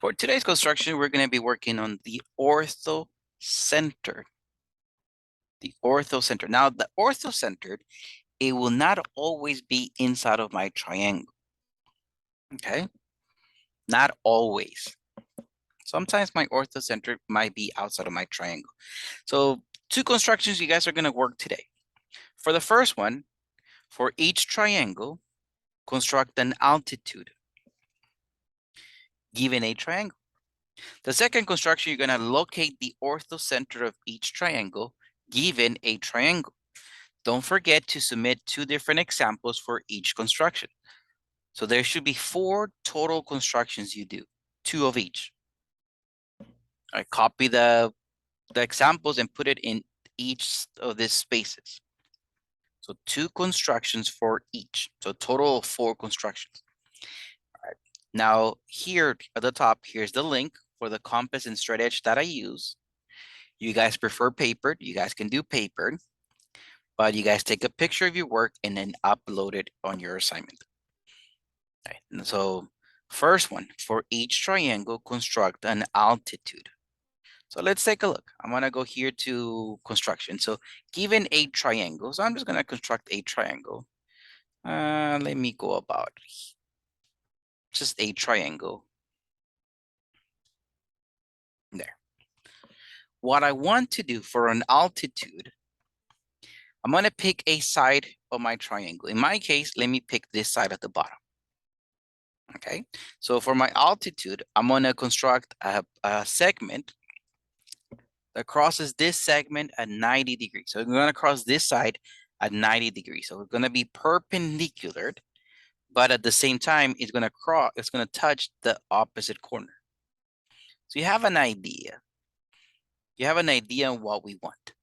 For today's construction, we're going to be working on the orthocenter. The orthocenter. Now, the orthocenter, it will not always be inside of my triangle. Okay? Not always. Sometimes my orthocenter might be outside of my triangle. So, two constructions you guys are going to work today. For the first one, for each triangle, construct an altitude given a triangle. The second construction, you're going to locate the orthocenter of each triangle given a triangle. Don't forget to submit 2 different examples for each construction. So there should be 4 total constructions you do, 2 of each. All right, copy the examples and put it in each of these spaces. So 2 constructions for each. So total of 4 constructions. All right. Now here at the top, here's the link for the compass and straight edge that I use. You guys prefer paper, you guys can do paper, but you guys take a picture of your work and then upload it on your assignment. Right. And so first one, for each triangle, construct an altitude. So let's take a look. I'm gonna go here to construction. So given a triangle, so I'm just gonna construct a triangle. Let me go about just a triangle. There. What I want to do for an altitude, I'm gonna pick a side of my triangle. In my case, let me pick this side at the bottom. Okay, so for my altitude, I'm gonna construct a segment that crosses this segment at 90 degrees. So we're gonna cross this side at 90 degrees. So we're gonna be perpendicular, but at the same time, it's gonna touch the opposite corner. So you have an idea. You have an idea of what we want,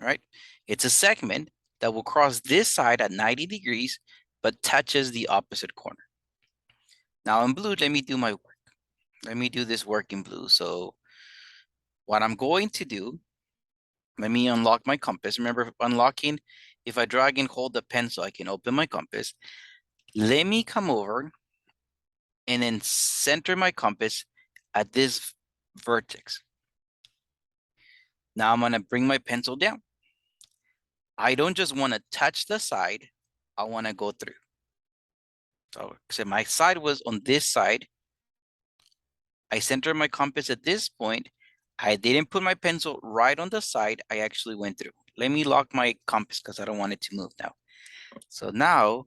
right? It's a segment that will cross this side at 90 degrees, but touches the opposite corner. Now in blue, let me do my work. Let me do this work in blue. So what I'm going to do, let me unlock my compass. Remember unlocking, if I drag and hold the pencil, I can open my compass. Let me come over and then center my compass at this vertex. Now I'm gonna bring my pencil down. I don't just wanna touch the side, I wanna go through. So my side was on this side. I centered my compass at this point. I didn't put my pencil right on the side. I actually went through. Let me lock my compass because I don't want it to move now. So now,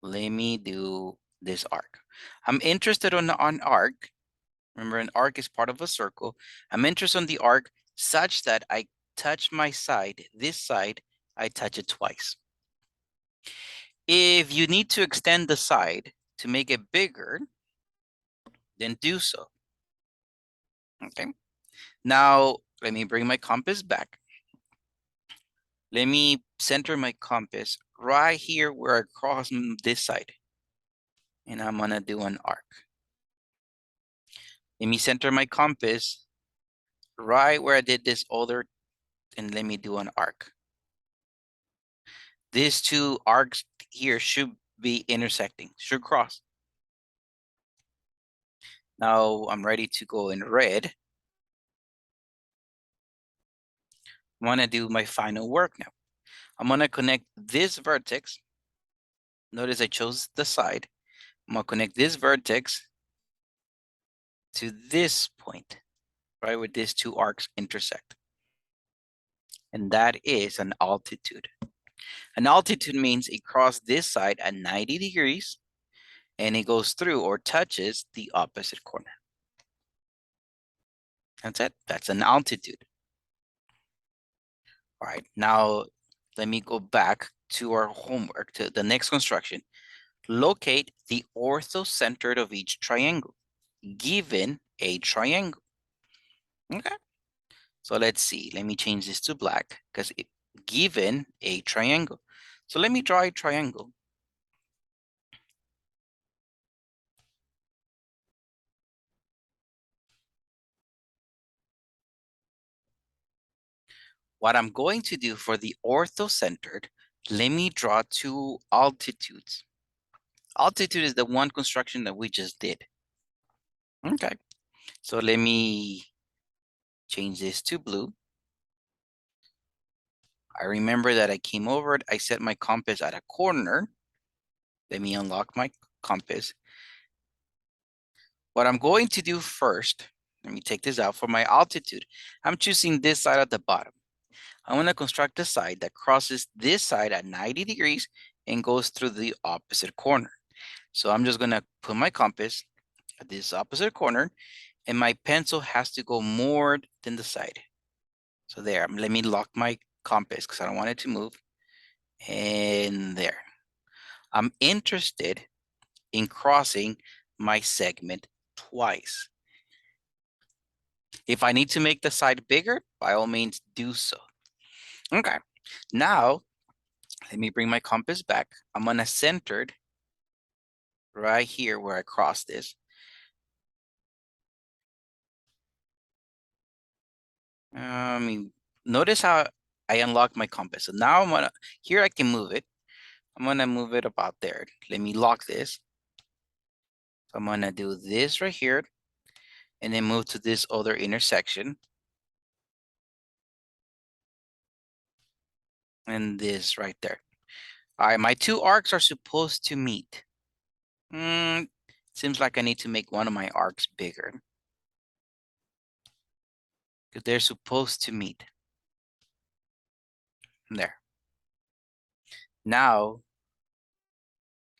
let me do this arc. I'm interested on arc. Remember, an arc is part of a circle. I'm interested on the arc such that I touch my side, this side, I touch it twice. If you need to extend the side to make it bigger, then do so. Okay. Now, let me bring my compass back. Let me center my compass right here where I cross this side. And I'm gonna do an arc. Let me center my compass right where I did this other, and let me do an arc. These 2 arcs here should be intersecting, should cross. Now I'm ready to go in red. I'm gonna do my final work now. I'm gonna connect this vertex. Notice I chose the side. I'm gonna connect this vertex to this point, right where these 2 arcs intersect. And that is an altitude. An altitude means it crosses this side at 90 degrees and it goes through or touches the opposite corner. That's it. That's an altitude. All right, now let me go back to our homework, to the next construction. Locate the orthocenter of each triangle, given a triangle. Okay, so let's see. Let me change this to black because given a triangle. So let me draw a triangle. What I'm going to do for the orthocentered, let me draw 2 altitudes. Altitude is the one construction that we just did. Okay, so let me change this to blue. I remember that I came over it. I set my compass at a corner. Let me unlock my compass. What I'm going to do first, let me take this out for my altitude. I'm choosing this side at the bottom. I want to construct a side that crosses this side at 90 degrees and goes through the opposite corner. So I'm just going to put my compass at this opposite corner, and my pencil has to go more than the side. So there, let me lock my compass because I don't want it to move. And there. I'm interested in crossing my segment twice. If I need to make the side bigger, by all means do so. Okay, now let me bring my compass back. I'm gonna center it right here where I cross this. Notice how I unlock my compass. So now here I can move it. I'm gonna move it about there. Let me lock this. So I'm gonna do this right here and then move to this other intersection. And this right there. All right, my two arcs are supposed to meet. Seems like I need to make one of my arcs bigger because they're supposed to meet. There. Now,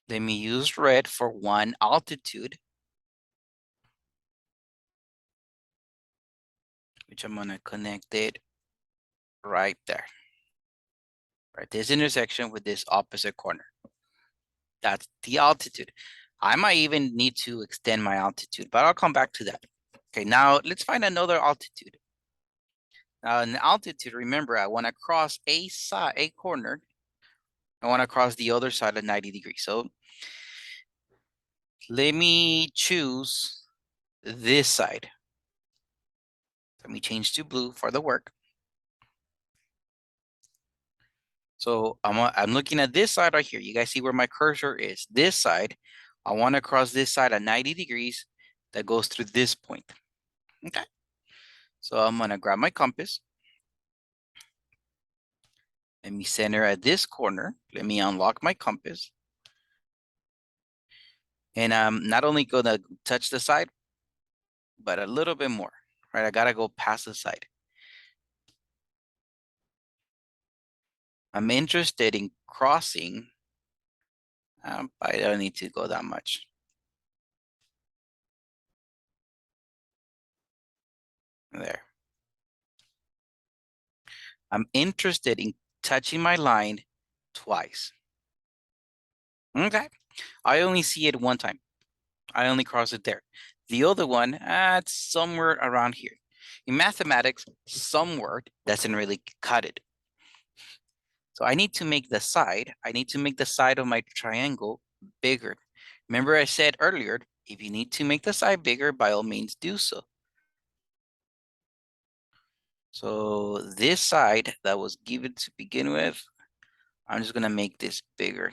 let me use red for one altitude, which I'm gonna connect it right there. Right, this intersection with this opposite corner. That's the altitude. I might even need to extend my altitude, but I'll come back to that. Okay, now let's find another altitude. Now in altitude, remember, I want to cross a corner. I want to cross the other side of 90 degrees. So let me choose this side. Let me change to blue for the work. So I'm looking at this side right here. You guys see where my cursor is. This side, I want to cross this side at 90 degrees that goes through this point. Okay. So I'm going to grab my compass. Let me center at this corner. Let me unlock my compass. And I'm not only going to touch the side, but a little bit more, right? I got to go past the side. I'm interested in crossing. I don't need to go that much. There. I'm interested in touching my line twice. Okay. I only see it one time. I only cross it there. The other one, it's somewhere around here. In mathematics, somewhere doesn't really cut it. So I need to make the side of my triangle bigger. Remember I said earlier, if you need to make the side bigger, by all means do so. So this side that was given to begin with, I'm just gonna make this bigger.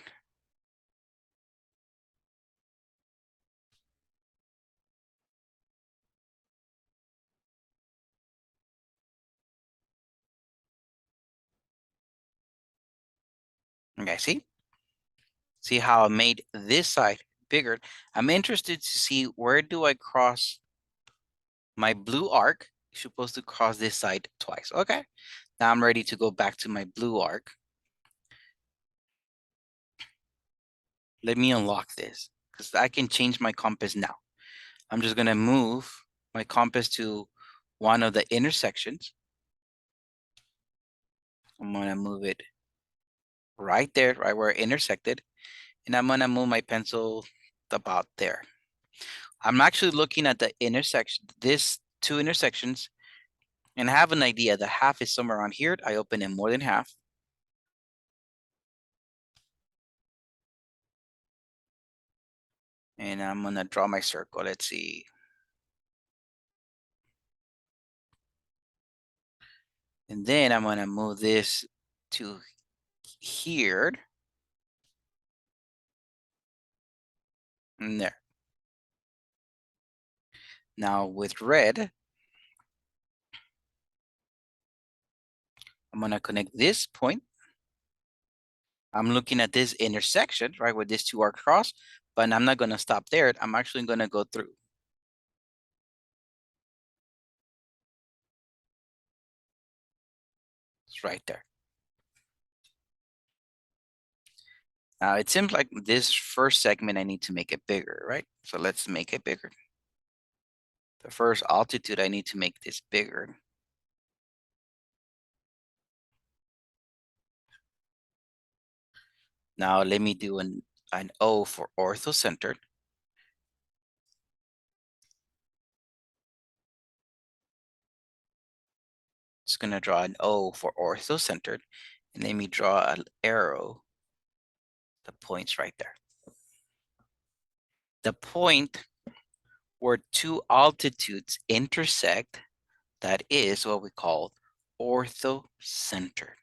Okay, see? See how I made this side bigger. I'm interested to see where do I cross my blue arc. You're supposed to cross this side twice. Okay, now I'm ready to go back to my blue arc. Let me unlock this because I can change my compass now. I'm just gonna move my compass to one of the intersections. I'm gonna move it right there, right where it intersected. And I'm gonna move my pencil about there. I'm actually looking at the intersection, this two intersections, and I have an idea. The half is somewhere around here. I open it more than half. And I'm gonna draw my circle. Let's see. And then I'm gonna move this to here and there. Now with red, I'm gonna connect this point. I'm looking at this intersection, right, where these two are crossed, but I'm not gonna stop there. I'm actually gonna go through. It's right there. Now it seems like this first segment, I need to make it bigger, right? So let's make it bigger. The first altitude, I need to make this bigger. Now let me do an O for orthocentered. It's gonna draw an O for orthocentered, and let me draw an arrow, the points right there. The point where two altitudes intersect, that is what we call orthocentered.